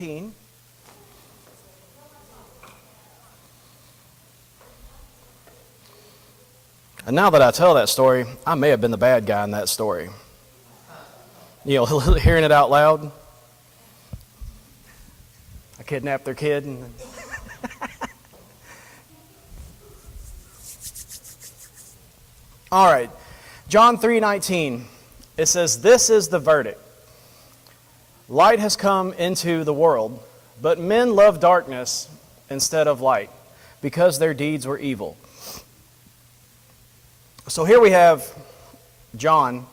And now that I tell that story, I may have been the bad guy in that story. You know, hearing it out loud. I kidnapped their kid. All right, John 3:19. It says, "This is the verdict. Light has come into the world, but men love darkness instead of light, because their deeds were evil." So here we have John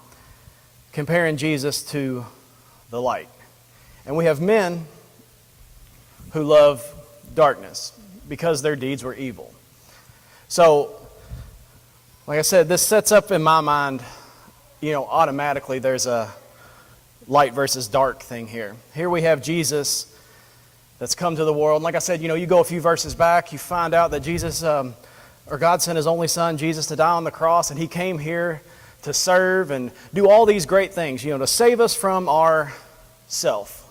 comparing Jesus to the light. And we have men who love darkness because their deeds were evil. So, like I said, this sets up in my mind, automatically there's a light versus dark thing here. Here we have Jesus that's come to the world. And like I said, you go a few verses back, you find out that Jesus, or God sent His only Son, Jesus, to die on the cross, and He came here to serve and do all these great things, to save us from our self.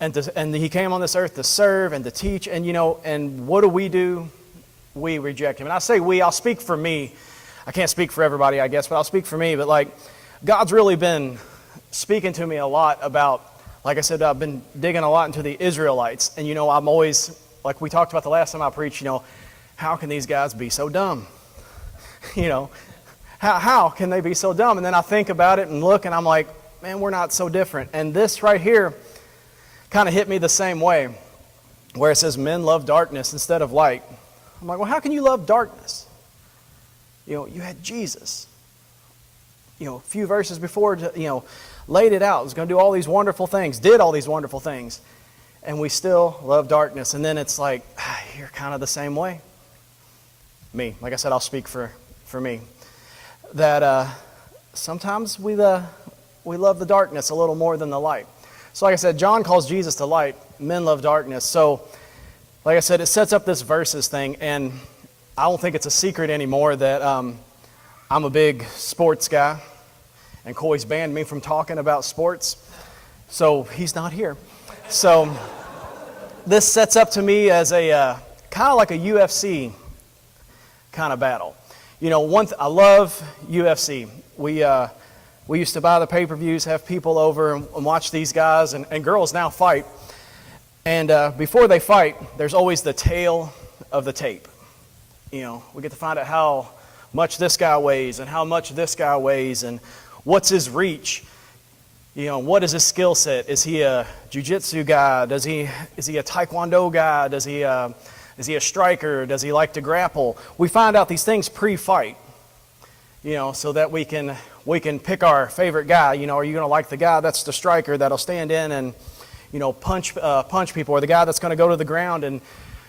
And He came on this earth to serve and to teach, and what do? We reject Him. And I say we, I'll speak for me. I can't speak for everybody, I guess, but I'll speak for me. But God's really been speaking to me a lot about, like I said, I've been digging a lot into the Israelites. And, I'm always, like we talked about the last time I preached, how can these guys be so dumb? How can they be so dumb? And then I think about it and look, and I'm like, man, we're not so different. And this right here kind of hit me the same way, where it says men love darkness instead of light. I'm like, well, how can you love darkness? You had Jesus. A few verses before, laid it out. Was going to do all these wonderful things, did all these wonderful things, and we still love darkness. And then it's like, you're kind of the same way. Me, like I said, I'll speak for me. That sometimes we love the darkness a little more than the light. So like I said, John calls Jesus the light. Men love darkness. So, like I said, it sets up this verses thing, and I don't think it's a secret anymore that I'm a big sports guy, and Coy's banned me from talking about sports, so he's not here. So this sets up to me as a kind of like a UFC kind of battle. I love UFC. We used to buy the pay-per-views, have people over and watch these guys, and girls now fight. And before they fight, there's always the tale of the tape. We get to find out how much this guy weighs and how much this guy weighs and what's his reach. What is his skill set? Is he a jiu-jitsu guy? Is he a taekwondo guy? Is he a striker? Does he like to grapple? We find out these things pre-fight, so that we can pick our favorite guy. Are you going to like the guy that's the striker that'll stand in and punch people, or the guy that's going to go to the ground and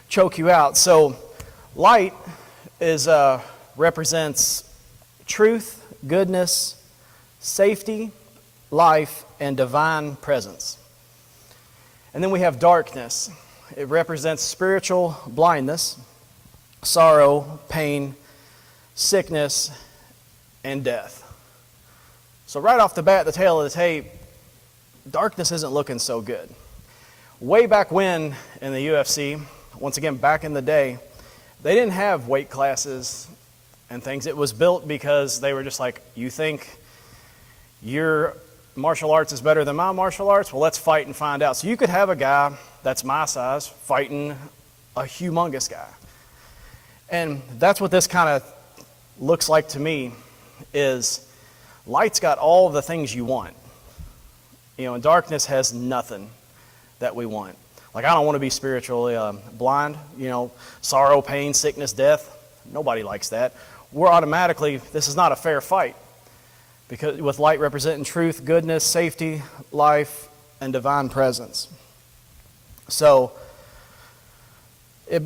choke you out? So light represents truth, goodness, safety, life, and divine presence. And then we have darkness. It represents spiritual blindness, sorrow, pain, sickness, and death. So right off the bat, the tail of the tape, darkness isn't looking so good. Way back when in the UFC, once again back in the day, they didn't have weight classes and things. It was built because they were just like, you think your martial arts is better than my martial arts? Well, let's fight and find out. So you could have a guy that's my size fighting a humongous guy. And that's what this kind of looks like to me, is light's got all the things you want. And darkness has nothing that we want. Like, I don't want to be spiritually blind. Sorrow, pain, sickness, death. Nobody likes that. We're automatically, this is not a fair fight. Because with light representing truth, goodness, safety, life, and divine presence. So, it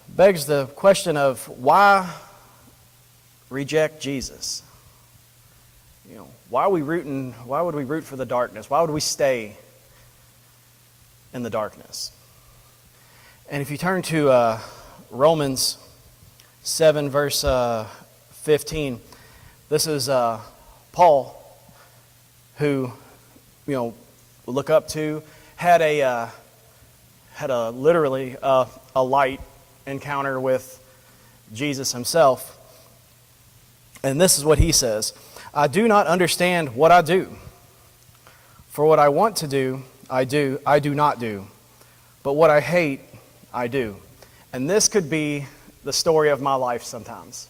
begs the question of why reject Jesus? Why would we root for the darkness? Why would we stay in the darkness? And if you turn to Romans 7, verse 15, this is Paul, who, look up to, had a literally a light encounter with Jesus himself. And this is what he says: I do not understand what I do. For what I want to do, I do not do. But what I hate, I do. And this could be the story of my life sometimes.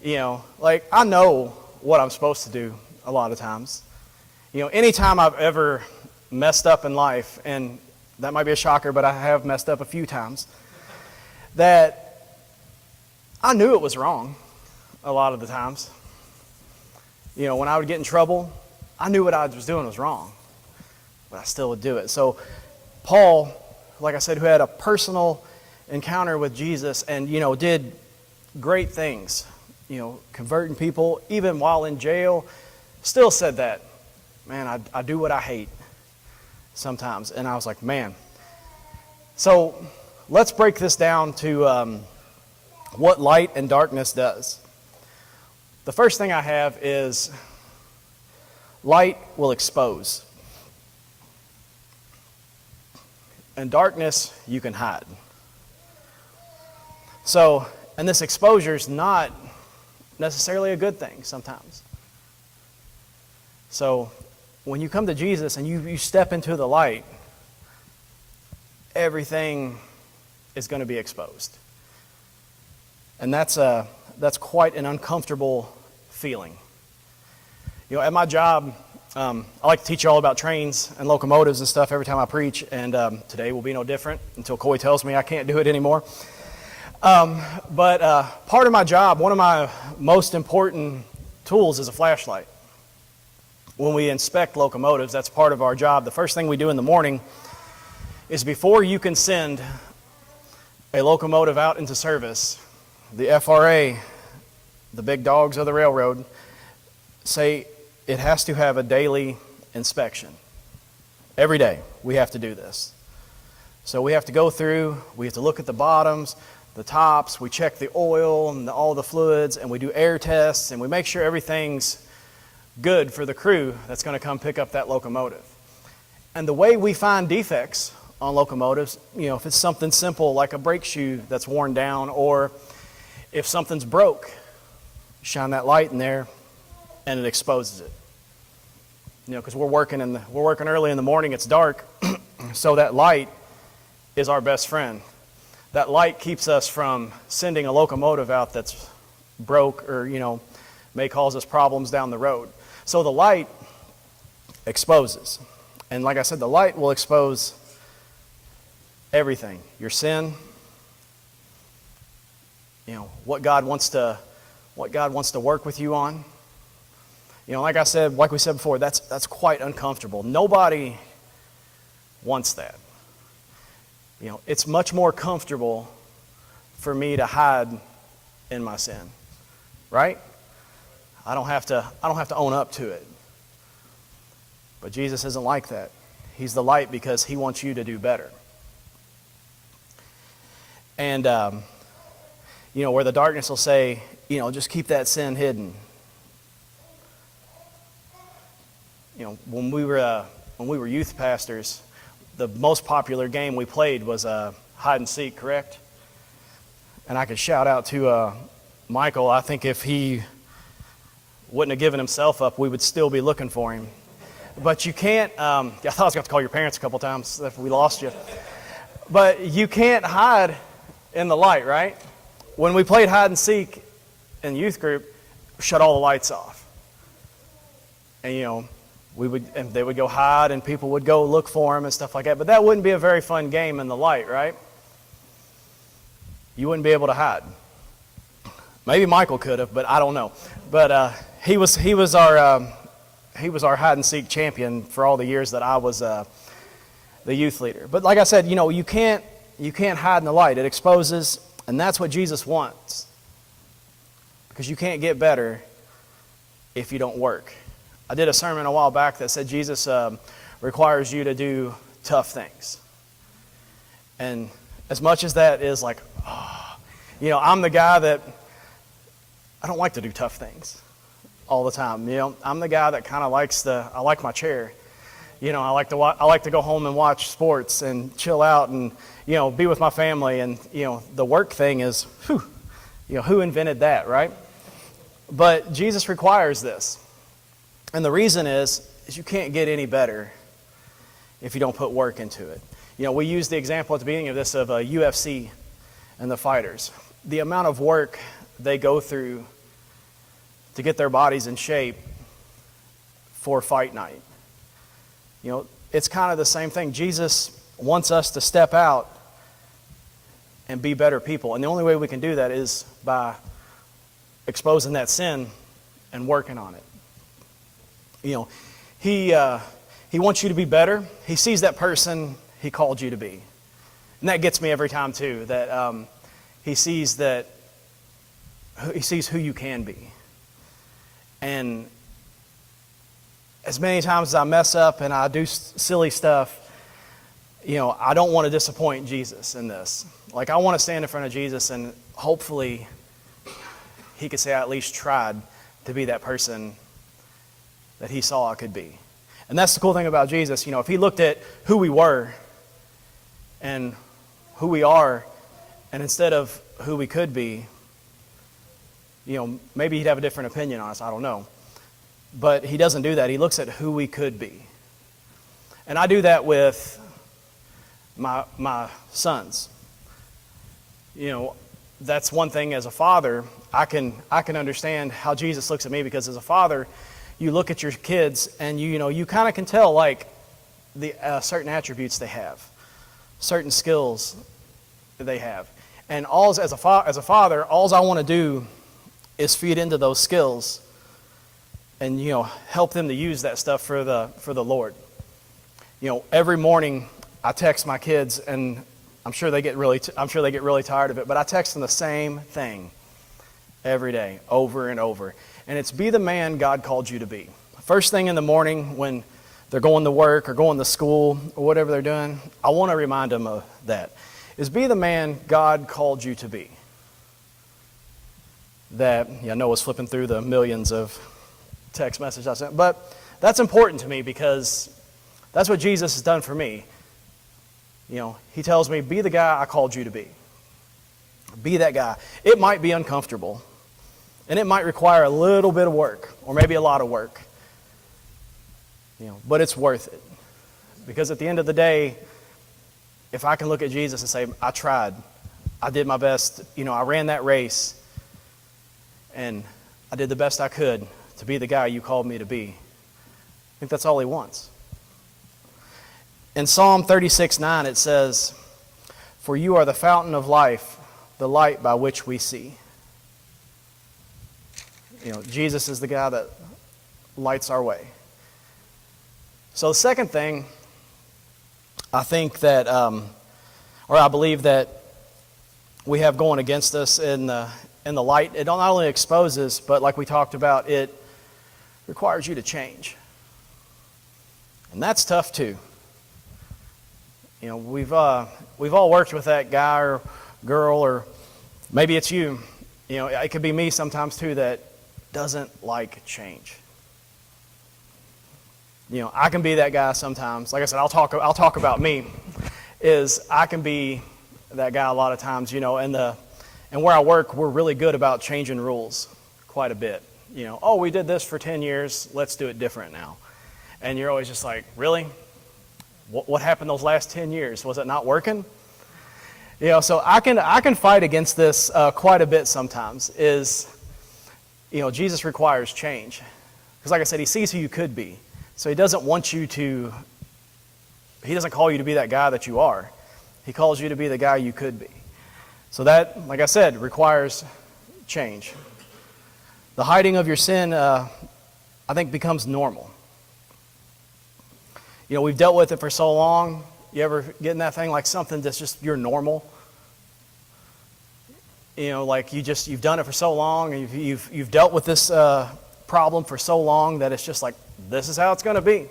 You know, like, I know what I'm supposed to do a lot of times. You know, anytime I've ever messed up in life, and that might be a shocker, but I have messed up a few times, that I knew it was wrong a lot of the times. You know, when I would get in trouble, I knew what I was doing was wrong, but I still would do it. So Paul, like I said, who had a personal encounter with Jesus and, you know, did great things, you know, converting people, even while in jail, still said that, man, I do what I hate sometimes. And I was like, man. So let's break this down to what light and darkness does. The first thing I have is light will expose. And darkness, you can hide. So, and this exposure is not necessarily a good thing sometimes. So, when you come to Jesus and you step into the light, everything is going to be exposed. And that's quite an uncomfortable feeling. You know, at my job, I like to teach you all about trains and locomotives and stuff every time I preach, and today will be no different until Coy tells me I can't do it anymore. But part of my job, one of my most important tools is a flashlight. When we inspect locomotives, that's part of our job. The first thing we do in the morning is, before you can send a locomotive out into service, the FRA, the big dogs of the railroad, say it has to have a daily inspection. Every day we have to do this. So we have to go through, we have to look at the bottoms, the tops, we check the oil and all the fluids, and we do air tests, and we make sure everything's good for the crew that's going to come pick up that locomotive. And the way we find defects on locomotives, you know, if it's something simple like a brake shoe that's worn down, or if something's broke, shine that light in there and it exposes it. You know, because we're working early in the morning, it's dark, so that light is our best friend. That light keeps us from sending a locomotive out that's broke, or, you know, may cause us problems down the road. So the light exposes. And like I said, the light will expose everything. Your sin, you know, what God wants to work with you on. You know, like I said, like we said before, that's quite uncomfortable. Nobody wants that. You know, it's much more comfortable for me to hide in my sin. Right? I don't have to own up to it. But Jesus isn't like that. He's the light because he wants you to do better. And you know, where the darkness will say, you know, just keep that sin hidden. You know, when we were youth pastors, the most popular game we played was hide and seek, correct? And I could shout out to Michael. I think if he wouldn't have given himself up, we would still be looking for him. But you can't, I thought I was going to call your parents a couple times if we lost you. But you can't hide in the light, right? When we played hide and seek in youth group, shut all the lights off. And, you know, they would go hide and people would go look for them and stuff like that. But that wouldn't be a very fun game in the light, right? You wouldn't be able to hide. Maybe Michael could have, but I don't know. But he was our hide and seek champion for all the years that I was the youth leader. But like I said, you know, you can't hide in the light. It exposes, and that's what Jesus wants. Because you can't get better if you don't work. I did a sermon a while back that said Jesus requires you to do tough things. And as much as that is like, oh, you know, I'm the guy that I don't like to do tough things. all the time. I'm the guy that kind of I like my chair. I like to go home and watch sports and chill out and, be with my family. And, the work thing is, who invented that, right? But Jesus requires this. And the reason is you can't get any better if you don't put work into it. We used the example at the beginning of this of UFC and the fighters. The amount of work they go through to get their bodies in shape for fight night. It's kind of the same thing. Jesus wants us to step out and be better people. And the only way we can do that is by exposing that sin and working on it. He wants you to be better. He sees that person he called you to be. And that gets me every time too, that he sees who you can be. And as many times as I mess up and I do silly stuff, I don't want to disappoint Jesus in this. Like, I want to stand in front of Jesus and hopefully he could say I at least tried to be that person that he saw I could be. And that's the cool thing about Jesus. If he looked at who we were and who we are, and instead of who we could be, maybe he'd have a different opinion on us. I don't know. But he doesn't do that. He looks at who we could be. And I do that with my sons. That's one thing as a father. I can understand how Jesus looks at me, because as a father, you look at your kids and you kind of can tell like the certain attributes they have, certain skills they have. And as a father, all I want to do is feed into those skills and help them to use that stuff for the Lord. Every morning I text my kids, and I'm sure they get really tired of it, but I text them the same thing every day, over and over. And it's be the man God called you to be. First thing in the morning when they're going to work or going to school or whatever they're doing, I want to remind them of that. Is be the man God called you to be. That, Noah's flipping through the millions of text messages I sent. But that's important to me because that's what Jesus has done for me. He tells me, be the guy I called you to be. Be that guy. It might be uncomfortable. And it might require a little bit of work, or maybe a lot of work. But it's worth it. Because at the end of the day, if I can look at Jesus and say, I tried, I did my best, I ran that race, and I did the best I could to be the guy you called me to be. I think that's all he wants. In Psalm 36:9 it says, "For you are the fountain of life, the light by which we see." Jesus is the guy that lights our way. So the second thing, I think that, or I believe that we have going against us in the light, it not only exposes, but like we talked about, it requires you to change. And that's tough too. We've all worked with that guy or girl, or maybe it's you. It could be me sometimes too, that doesn't like change. I can be that guy sometimes. Like I said, I'll talk about me. Is I can be that guy a lot of times. And where I work, we're really good about changing rules quite a bit. We did this for 10 years. Let's do it different now. And you're always just like, really? What happened those last 10 years? Was it not working? So I can fight against this quite a bit sometimes. Jesus requires change. Because like I said, he sees who you could be. So he doesn't call you to be that guy that you are. He calls you to be the guy you could be. So that, like I said, requires change. The hiding of your sin, I think, becomes normal. We've dealt with it for so long. You ever get in that thing like something that's just your normal? Like you've done it for so long, and you've dealt with this problem for so long that it's just like, this is how it's going to be.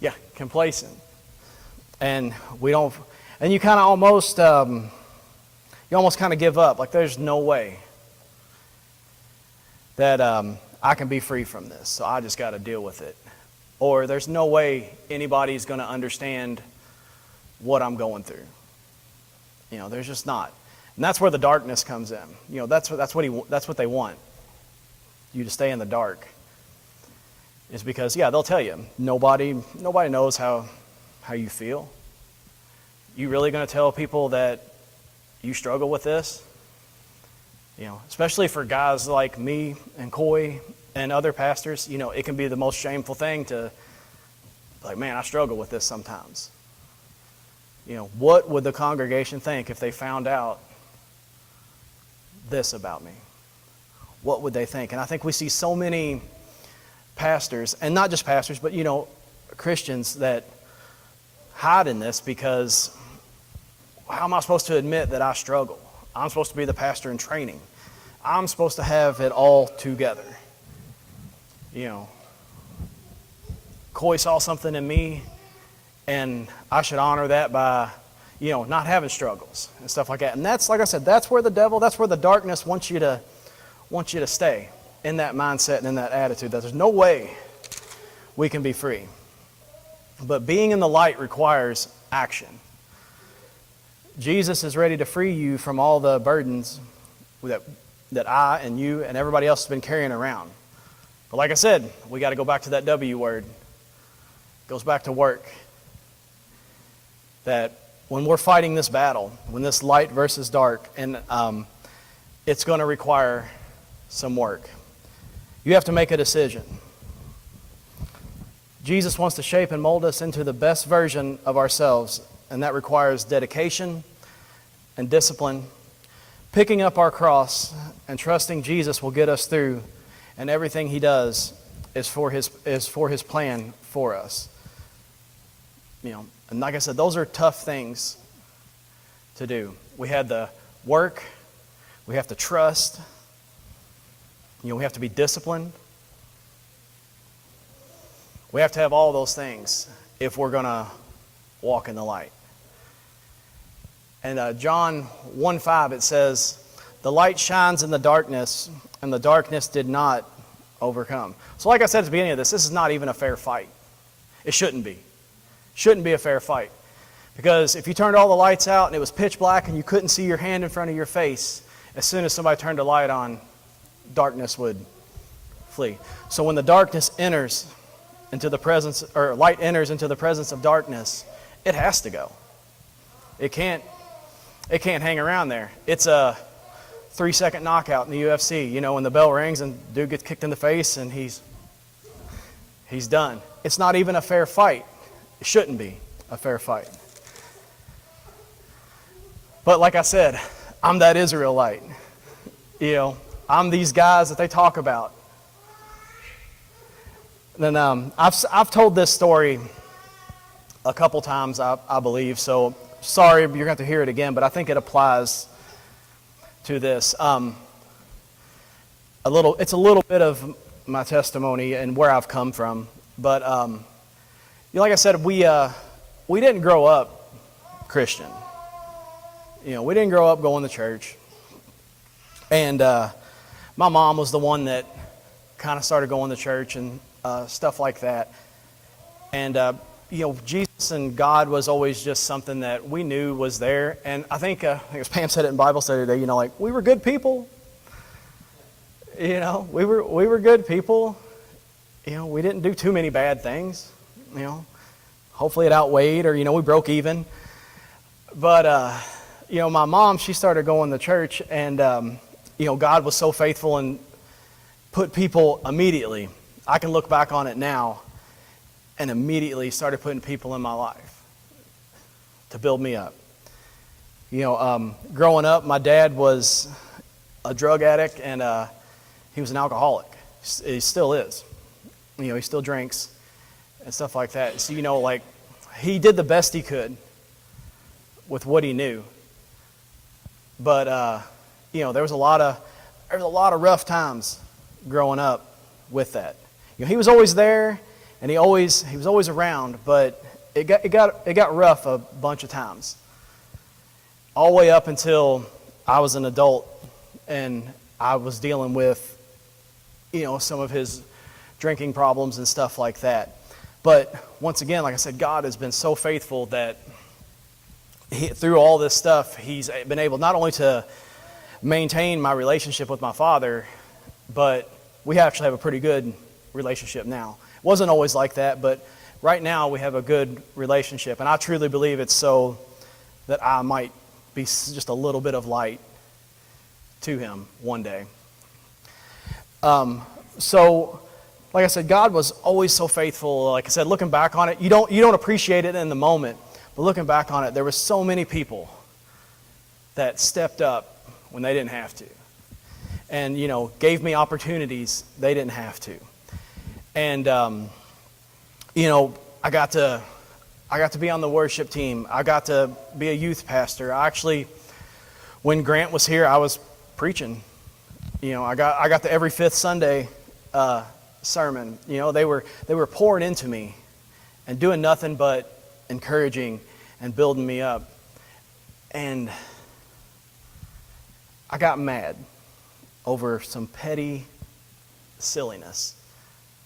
Yeah, complacent. And you kind of almost, kind of give up. Like, there's no way. that I can be free from this, so I just got to deal with it. Or there's no way anybody's going to understand what I'm going through. There's just not. And that's where the darkness comes in. That's what they want, you to stay in the dark. Is because, they'll tell you, nobody knows how you feel. You really going to tell people that you struggle with this? Especially for guys like me and Coy and other pastors, it can be the most shameful thing to, like, man, I struggle with this sometimes. What would the congregation think if they found out this about me? What would they think? And I think we see so many pastors, and not just pastors, but, Christians that hide in this because how am I supposed to admit that I struggle? I'm supposed to be the pastor in training. I'm supposed to have it all together. Coy saw something in me, and I should honor that by, not having struggles and stuff like that. And that's, like I said, that's where the darkness wants you to stay in that mindset and in that attitude. That there's no way we can be free. But being in the light requires action. Jesus is ready to free you from all the burdens that I and you and everybody else has been carrying around. But like I said, we got to go back to that W word. It goes back to work. That when we're fighting this battle, when this light versus dark, and it's going to require some work. You have to make a decision. Jesus wants to shape and mold us into the best version of ourselves, and that requires dedication and discipline. Picking up our cross and trusting Jesus will get us through, and everything He does is for His plan for us. And like I said, those are tough things to do. We had the work, we have to trust, we have to be disciplined. We have to have all those things if we're going to walk in the light. And John 1:5, it says, "The light shines in the darkness, and the darkness did not overcome." So like I said at the beginning of this is not even a fair fight. It shouldn't be. Shouldn't be a fair fight. Because if you turned all the lights out and it was pitch black and you couldn't see your hand in front of your face, as soon as somebody turned the light on, darkness would flee. So when the darkness enters into the presence, or light enters into the presence of darkness, it has to go. It can't hang around there. It's a 3-second knockout in the UFC. When the bell rings and dude gets kicked in the face and he's done. It's not even a fair fight. It shouldn't be a fair fight. But like I said, I'm that Israelite. I'm these guys that they talk about. Then I've told this story a couple times, I believe. So sorry, you're going to have to hear it again, but I think it applies to this. It's a little bit of my testimony and where I've come from. But like I said, we didn't grow up Christian. We didn't grow up going to church. And my mom was the one that kind of started going to church and stuff like that. And, Jesus and God was always just something that we knew was there. And I think as Pam said it in Bible study today, we were good people. We were good people. We didn't do too many bad things. Hopefully it outweighed, or, we broke even. But, my mom, she started going to church, and, God was so faithful and put people immediately. I can look back on it now and immediately started putting people in my life to build me up. Growing up, my dad was a drug addict, and he was an alcoholic. He still is. He still drinks and stuff like that. So, he did the best he could with what he knew. But, there was a lot of rough times growing up with that. He was always there, and he was always around, but it got rough a bunch of times. All the way up until I was an adult and I was dealing with some of his drinking problems and stuff like that. But once again, like I said, God has been so faithful that through all this stuff, he's been able not only to maintain my relationship with my father, but we actually have a pretty good relationship now. It wasn't always like that, but right now we have a good relationship. And I truly believe it's so that I might be just a little bit of light to him one day. So, like I said, God was always so faithful. Like I said, looking back on it, you don't appreciate it in the moment, but looking back on it, there were so many people that stepped up when they didn't have to, and gave me opportunities they didn't have to, and I got to be on the worship team. I got to be a youth pastor. When Grant was here, I was preaching. I got to every fifth Sunday sermon. They were pouring into me and doing nothing but encouraging and building me up. And I got mad over some petty silliness.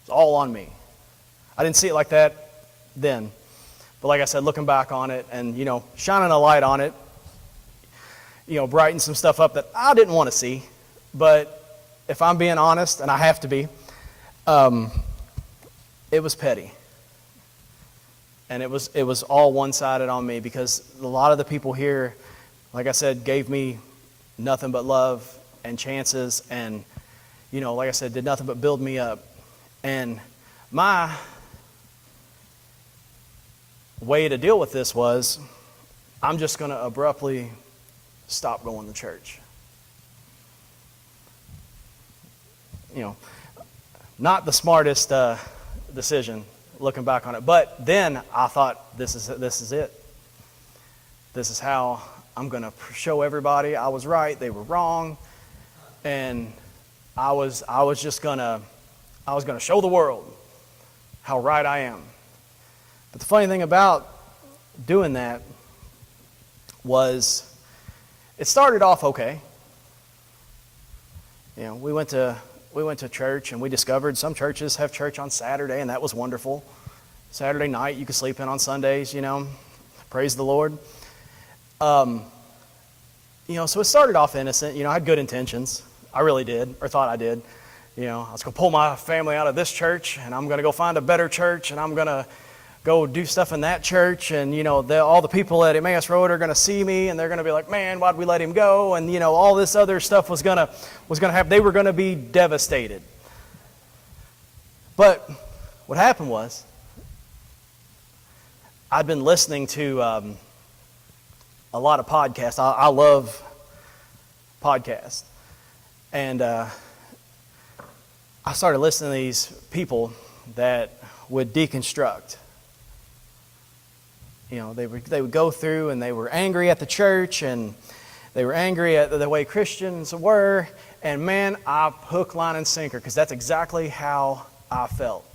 It's all on me. I didn't see it like that then. But like I said, looking back on it and, shining a light on it, brighten some stuff up that I didn't want to see. But if I'm being honest, and I have to be, it was petty. And it was all one-sided on me, because a lot of the people here, like I said, gave me nothing but love and chances, and, like I said, did nothing but build me up. And my way to deal with this was, I'm just going to abruptly stop going to church. Not the smartest decision looking back on it. But then I thought, this is it. This is how I'm going to show everybody I was right, they were wrong, and I was going to show the world how right I am. But the funny thing about doing that was, it started off okay. We went to church, and we discovered some churches have church on Saturday, and that was wonderful. Saturday night, you could sleep in on Sundays, praise the Lord. So it started off innocent. I had good intentions. I really did, or thought I did. I was going to pull my family out of this church, and I'm going to go find a better church, and I'm going to go do stuff in that church, and all the people at Emmaus Road are going to see me, and they're going to be like, man, why'd we let him go? And all this other stuff was going to happen. They were going to be devastated. But what happened was, I'd been listening to a lot of podcasts. I love podcasts, and I started listening to these people that would deconstruct. They would go through, and they were angry at the church, and they were angry at the way Christians were. And man, I hook, line, and sinker, because that's exactly how I felt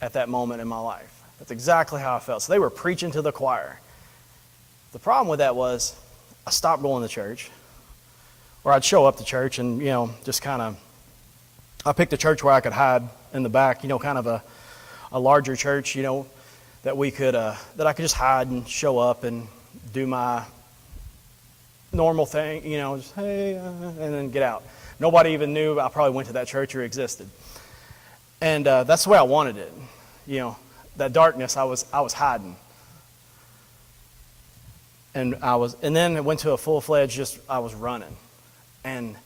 at that moment in my life. That's exactly how I felt. So they were preaching to the choir. The problem with that was, I stopped going to church, or I'd show up to church and just kind of, I picked a church where I could hide in the back, kind of a larger church, that we could that I could just hide and show up and do my normal thing, just hey, and then get out. Nobody even knew I probably went to that church or existed. And that's the way I wanted it. That darkness, I was hiding. And then it went to a full-fledged, I was running. And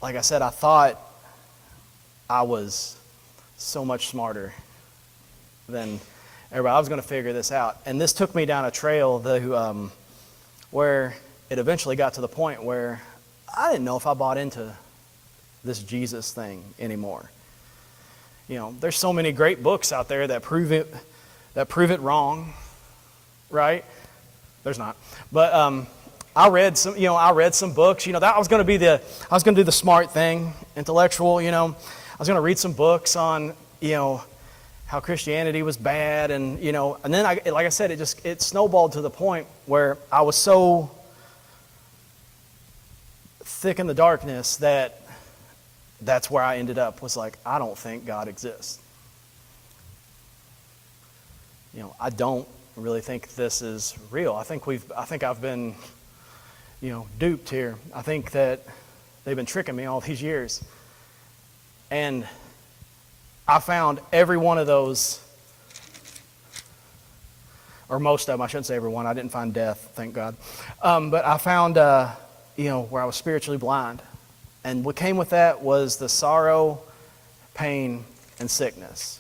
like I said, I thought I was so much smarter than everybody. I was going to figure this out. And this took me down a trail where it eventually got to the point where I didn't know if I bought into this Jesus thing anymore. There's so many great books out there that prove it wrong, right? There's not. But I read some books. That I was going to do the smart thing, intellectual. I was going to read some books on how Christianity was bad, and and then like I said, it snowballed to the point where I was so thick in the darkness that that's where I ended up, was like, I don't think God exists. I don't really think this is real. I think I've been, duped here. I think that they've been tricking me all these years. And I found every one of those, or most of them, I shouldn't say every one. I didn't find death, thank God. But I found, where I was spiritually blind. And what came with that was the sorrow, pain, and sickness.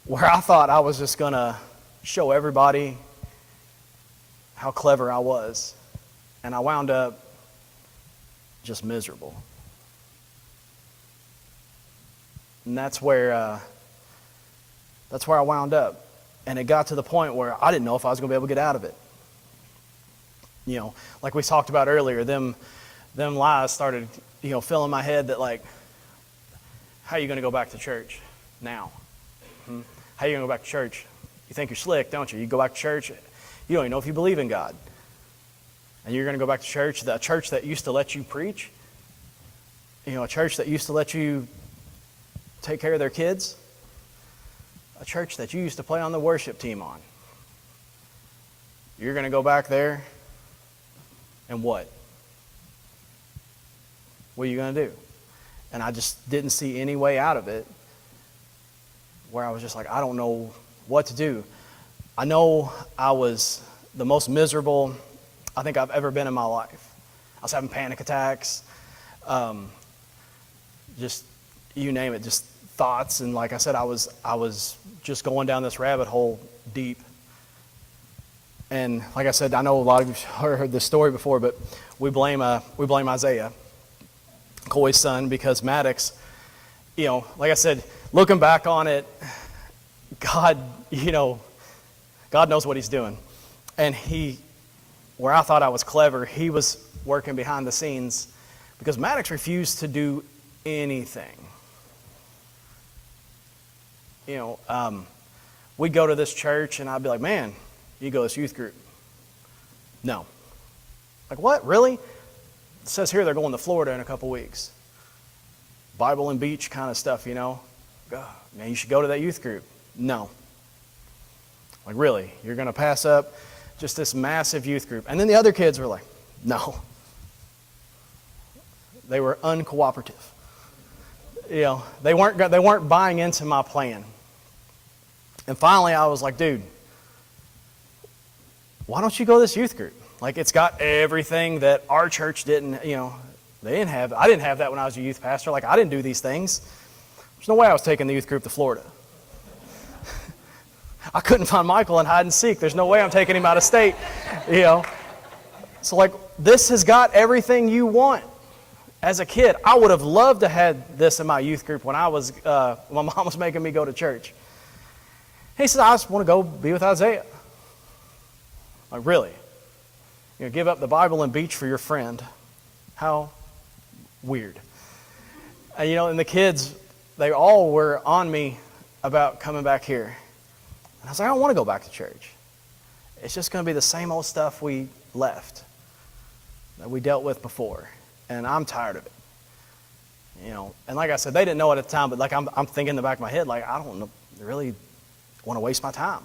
Where I thought I was just going to show everybody how clever I was. And I wound up just miserable. And that's where I wound up. And it got to the point where I didn't know if I was going to be able to get out of it. Like we talked about earlier, them lies started, filling my head that, like, how are you going to go back to church now? How are you going to go back to church? You think you're slick, don't you? You go back to church, you don't even know if you believe in God. And you're going to go back to church, the church that used to let you preach, a church that used to let you take care of their kids, a church that you used to play on the worship team on. You're going to go back there, and what? What are you going to do? And I just didn't see any way out of it, where I was just like, I don't know what to do. I know I was the most miserable I think I've ever been in my life. I was having panic attacks, just you name it, just thoughts. And like I said, I was just going down this rabbit hole deep. And like I said, I know a lot of you heard this story before, but we blame Isaiah, Coy's son, because Maddox, like I said, looking back on it, God knows what he's doing. And where I thought I was clever, he was working behind the scenes, because Maddox refused to do anything. We'd go to this church and I'd be like, man, you go to this youth group. No. Like, what? Really? It says here they're going to Florida in a couple weeks. Bible and beach kind of stuff, man, you should go to that youth group. No. Like, really? You're going to pass up just this massive youth group? And then the other kids were like, no. They were uncooperative. They weren't buying into my plan. And finally I was like, dude, why don't you go to this youth group? Like, it's got everything that our church didn't, they didn't have. I didn't have that when I was a youth pastor. Like, I didn't do these things. There's no way I was taking the youth group to Florida. I couldn't find Michael in hide and seek. There's no way I'm taking him out of state, So, like, this has got everything you want. As a kid, I would have loved to have this in my youth group when my mom was making me go to church. He said, I just want to go be with Isaiah. Like, really? Give up the Bible and beach for your friend. How weird. And the kids, they all were on me about coming back here. And I was like, I don't want to go back to church. It's just going to be the same old stuff we left, that we dealt with before. And I'm tired of it. And like I said, they didn't know it at the time, but like I'm thinking in the back of my head, like, I don't really want to waste my time.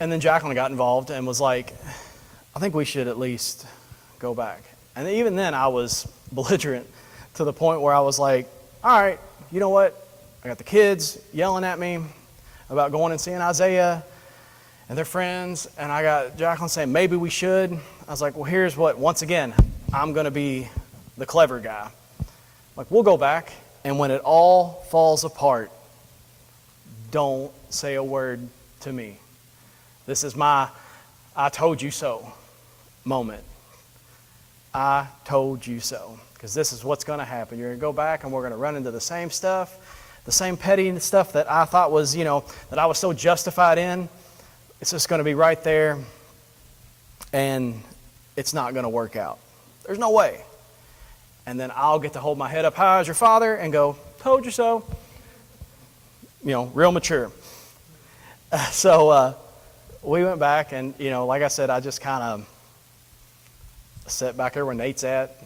And then Jacqueline got involved and was like, I think we should at least go back. And even then I was belligerent to the point where I was like, all right, you know what? I got the kids yelling at me about going and seeing Isaiah and their friends, and I got Jacqueline saying, maybe we should. I was like, well, here's what, once again, I'm going to be the clever guy. Like, we'll go back, and when it all falls apart, don't say a word to me. This is my I told you so moment. I told you so. Because this is what's going to happen. You're going to go back and we're going to run into the same stuff, the same petty stuff that I thought was, that I was so justified in. It's just going to be right there, and it's not going to work out. There's no way. And then I'll get to hold my head up high as your father and go, told you so. Real mature. So we went back, and, like I said, I just kind of sat back there where Nate's at,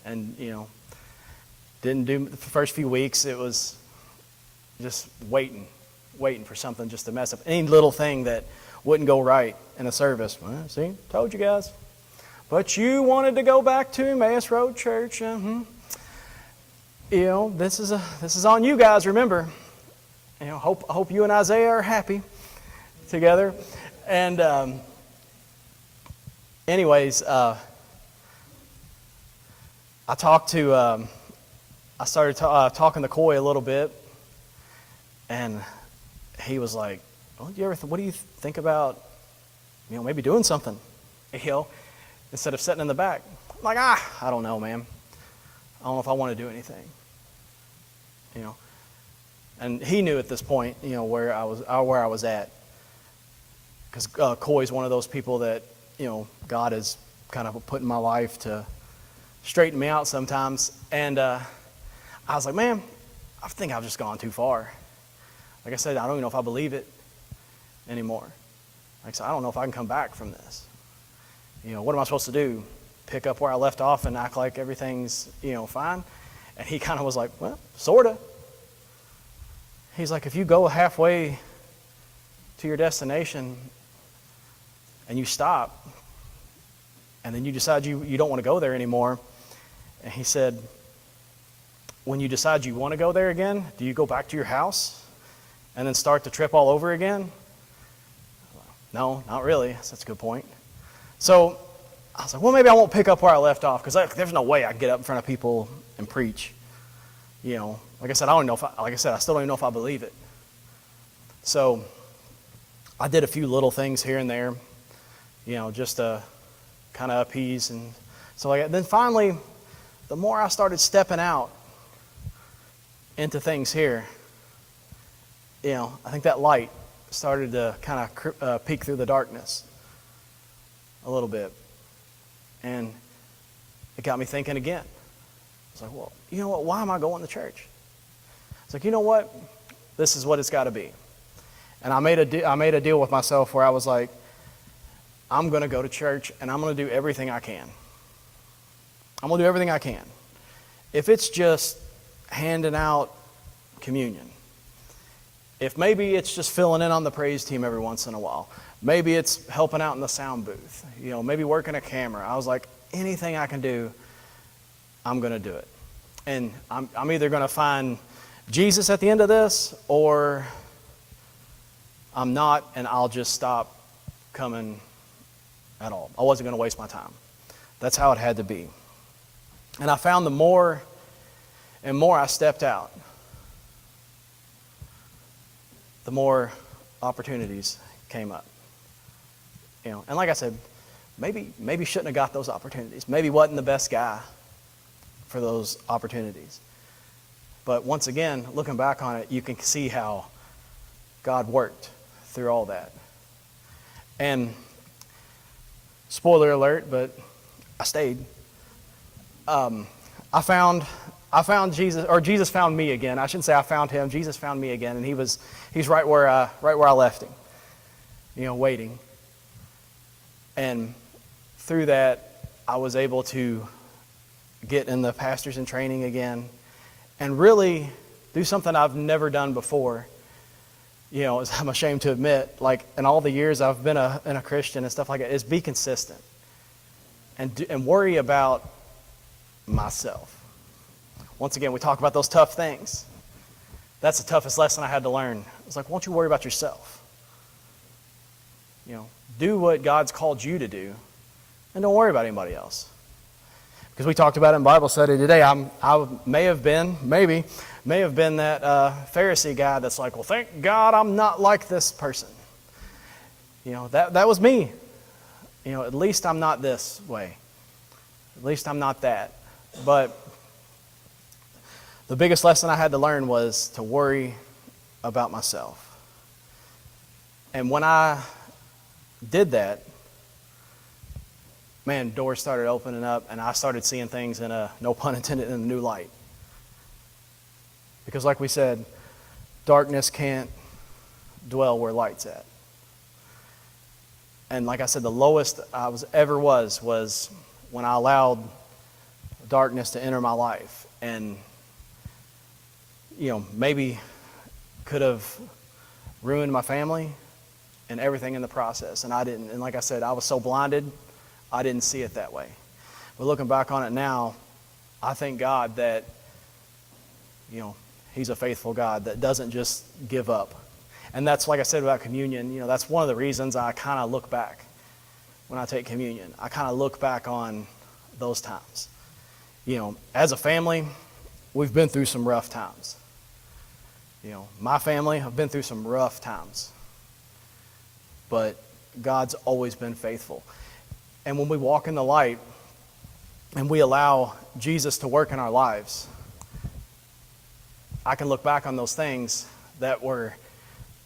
and, Didn't do the first few weeks. It was just waiting for something just to mess up. Any little thing that wouldn't go right in a service. Well, see, told you guys. But you wanted to go back to Emmaus Road Church. You know, this is on you guys. Remember, you know, hope you and Isaiah are happy together. And anyways, I started talking to Coy a little bit, and he was like, "Well, what do you think about, you know, maybe doing something, you know, instead of sitting in the back?" I'm like, I don't know, man. I don't know if I want to do anything, you know. And he knew at this point, you know, where I was at, because Coy's one of those people that, you know, God has kind of put in my life to straighten me out sometimes. And I was like, man, I think I've just gone too far. Like I said, I don't even know if I believe it anymore. Like I said, I don't know if I can come back from this. You know, what am I supposed to do? Pick up where I left off and act like everything's, you know, fine? And he kind of was like, well, sort of. He's like, if you go halfway to your destination and you stop, and then you decide you don't want to go there anymore, and he said, when you decide you want to go there again, do you go back to your house and then start the trip all over again? No, not really. That's a good point. So I was like, well, maybe I won't pick up where I left off, because there's no way I can get up in front of people and preach. You know, like I said, I still don't even know if I believe it. So I did a few little things here and there, you know, just to kind of appease and so like that. Then finally, the more I started stepping out into things here, you know, I think that light started to kind of peek through the darkness a little bit. And it got me thinking again. I was like, well, you know what? Why am I going to church? It's like, you know what? This is what it's got to be. And I made a deal with myself where I was like, I'm going to go to church and I'm going to do everything I can. I'm going to do everything I can. If it's just handing out communion, if maybe it's just filling in on the praise team every once in a while, maybe it's helping out in the sound booth, you know, maybe working a camera. I was like, anything I can do, I'm going to do it. And I'm either going to find Jesus at the end of this, or I'm not, and I'll just stop coming at all. I wasn't going to waste my time. That's how it had to be. And I found the more and more I stepped out, the more opportunities came up. You know, and like I said, maybe shouldn't have got those opportunities. Maybe wasn't the best guy for those opportunities. But once again, looking back on it, you can see how God worked through all that. And spoiler alert, but I stayed. I found Jesus, or Jesus found me again. I shouldn't say I found him. Jesus found me again, and he's right where I left him. You know, waiting. And through that, I was able to get in the pastors in training again, and really do something I've never done before. You know, I'm ashamed to admit, like in all the years I've been a Christian and stuff like that, is be consistent and worry about myself. Once again, we talk about those tough things. That's the toughest lesson I had to learn. It's like, won't you worry about yourself? You know, do what God's called you to do, and don't worry about anybody else. Because we talked about it in Bible study today. I may have been that Pharisee guy that's like, well, thank God I'm not like this person. You know, that was me. You know, at least I'm not this way. At least I'm not that. But the biggest lesson I had to learn was to worry about myself. And when I did that, man, doors started opening up, and I started seeing things in a, no pun intended, in a new light. Because like we said, darkness can't dwell where light's at. And like I said, the lowest I was when I allowed darkness to enter my life. And maybe could have ruined my family and everything in the process. And I didn't. And like I said, I was so blinded, I didn't see it that way. But looking back on it now, I thank God that, He's a faithful God that doesn't just give up. And that's, like I said about communion, that's one of the reasons I kind of look back when I take communion. I kind of look back on those times. As a family, we've been through some rough times. My family have been through some rough times. But God's always been faithful. And when we walk in the light and we allow Jesus to work in our lives, I can look back on those things that were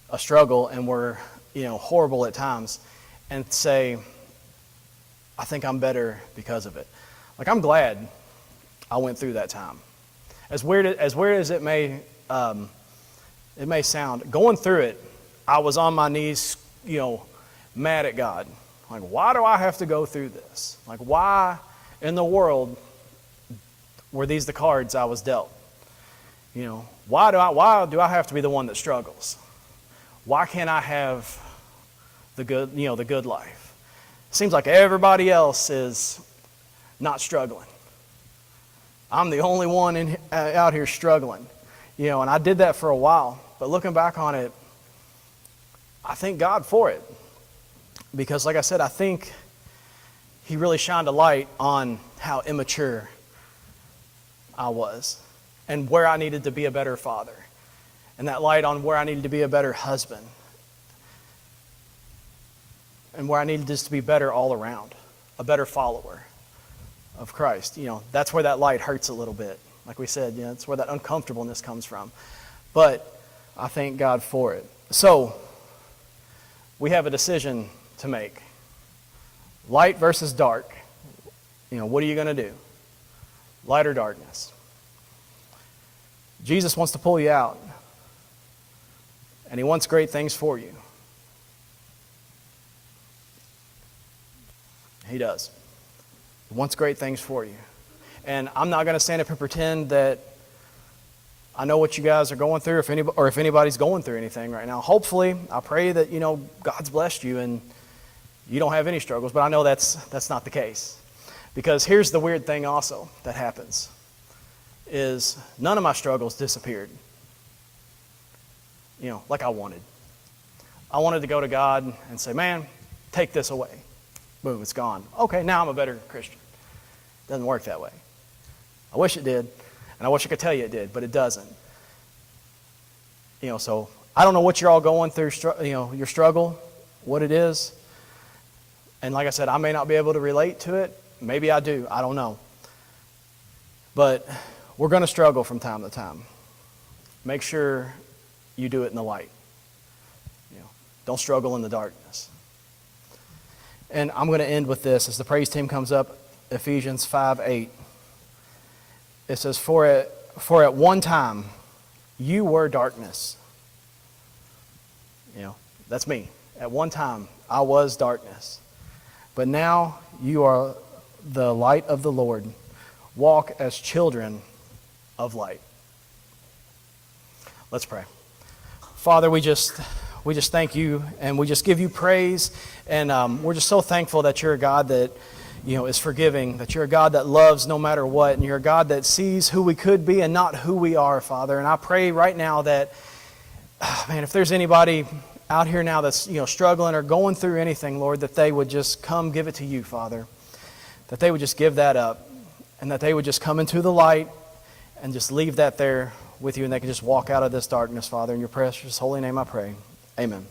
a struggle and were, horrible at times and say, I think I'm better because of it. Like, I'm glad I went through that time. As weird as it may sound, going through it, I was on my knees, mad at God. Like, why do I have to go through this? Like, why in the world were these the cards I was dealt? Why do I have to be the one that struggles? Why can't I have the good life? Seems like everybody else is not struggling. I'm the only one out here struggling. And I did that for a while. But looking back on it, I thank God for it. Because like I said, I think He really shined a light on how immature I was and where I needed to be a better father. And that light on where I needed to be a better husband. And where I needed just to be better all around. A better follower of Christ. That's where that light hurts a little bit. Like we said, that's where that uncomfortableness comes from. But I thank God for it. So, we have a decision to make. Light versus dark. What are you going to do? Light or darkness? Jesus wants to pull you out. And He wants great things for you. He does. He wants great things for you. And I'm not going to stand up and pretend that I know what you guys are going through, if anybody's going through anything right now. Hopefully, I pray that, God's blessed you and you don't have any struggles, but I know that's not the case. Because here's the weird thing also that happens, is none of my struggles disappeared. Like I wanted. I wanted to go to God and say, man, take this away. Boom, it's gone. Okay, now I'm a better Christian. It doesn't work that way. I wish it did, and I wish I could tell you it did, but it doesn't. So I don't know what you're all going through, your struggle, what it is. And like I said, I may not be able to relate to it. Maybe I do. I don't know. But we're going to struggle from time to time. Make sure you do it in the light. Don't struggle in the darkness. And I'm going to end with this as the praise team comes up, Ephesians 5:8. It says, For at one time you were darkness. That's me. At one time I was darkness. But now you are the light of the Lord. Walk as children of light. Let's pray. Father, we just thank you and we just give you praise. And we're just so thankful that you're a God that is forgiving, that you're a God that loves no matter what, and you're a God that sees who we could be and not who we are, Father. And I pray right now that, if there's anybody out here now that's struggling or going through anything, Lord, that they would just come give it to you, Father. That they would just give that up, and that they would just come into the light and just leave that there with you, and they can just walk out of this darkness, Father. In your precious holy name I pray. Amen.